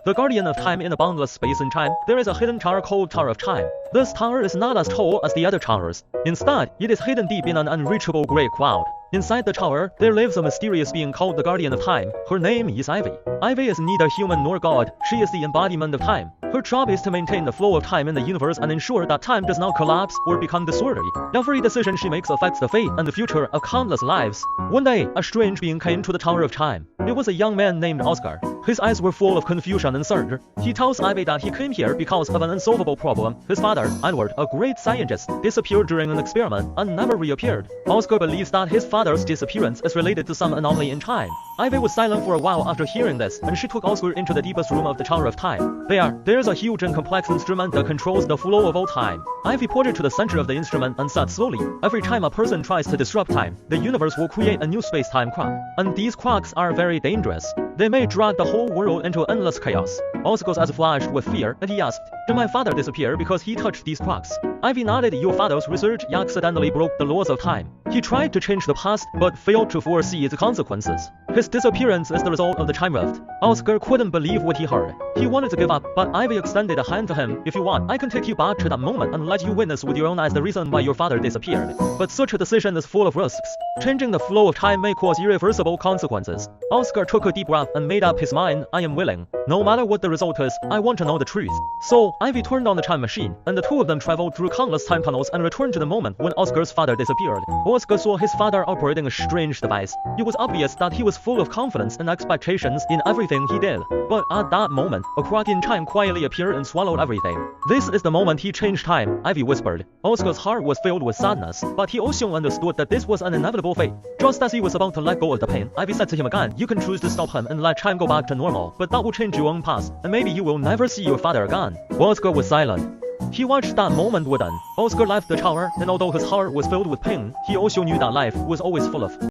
the guardian of time in the boundless space and time, there is a hidden tower called Tower of Time. This tower is not as tall as the other towers. Instead, it is hidden deep in an unreachable gray cloud. Inside the tower, there lives a mysterious being called the Guardian of Time. Her name is Ivy. Ivy is neither human nor god. She is the embodiment of time. Her job is to maintain the flow of time in the universe and ensure that time does not collapse or become disorderly. Every decision she makes affects the fate and the future of countless lives. One day, a strange being came to the Tower of Time. It was a young man named Oscar. His eyes were full of confusion and surge. He tells Ivy that he came here because of an unsolvable problem. His father, Edward, a great scientist, disappeared during an experiment and never reappeared. Oscar believes that his father's disappearance is related to some anomaly in time. Ivy was silent for a while after hearing this, and she took Oscar into the deepest room of the Tower of Time. There's a huge and complex instrument that controls the flow of all time. Ivy pointed to the center of the instrument and said slowly, every time a person tries to disrupt time, the universe will create a new space-time crack. And these cracks are very dangerous. They may drag the whole world into endless chaos. Oscar's eyes flashed with fear, and he asked, did my father disappear because he touched these cracks? Ivy nodded. Your father's research accidentally broke the laws of time. He tried to change the past, but failed to foresee its consequences. His disappearance is the result of the time rift. Oscar couldn't believe what he heard. He wanted to give up, but Ivy extended a hand to him. If you want, I can take you back to that moment and let you witness with your own eyes the reason why your father disappeared. But such a decision is full of risks. Changing the flow of time may cause irreversible consequences. Oscar took a deep breath and made up his mind. I am willing. No matter what the result is, I want to know the truth. So, Ivy turned on the time machine, and the two of them traveled through countless time tunnels and returned to the moment when Oscar's father disappeared. Oscar saw his father operating a strange device. It was obvious that he was full of confidence and expectations in everything he did. But at that moment, a crack in time quietly appeared and swallowed everything. This is the moment he changed time, Ivy whispered. Oscar's heart was filled with sadness, but he also understood that this was an inevitable fate. Just as he was about to let go of the pain, Ivy said to him again, you can choose to stop him and let time go back to normal, but that will change your own past, and maybe you will never see your father again. Oscar was silent. He watched that moment within. Oscar left the tower, and although his heart was filled with pain, he also knew that life was always full of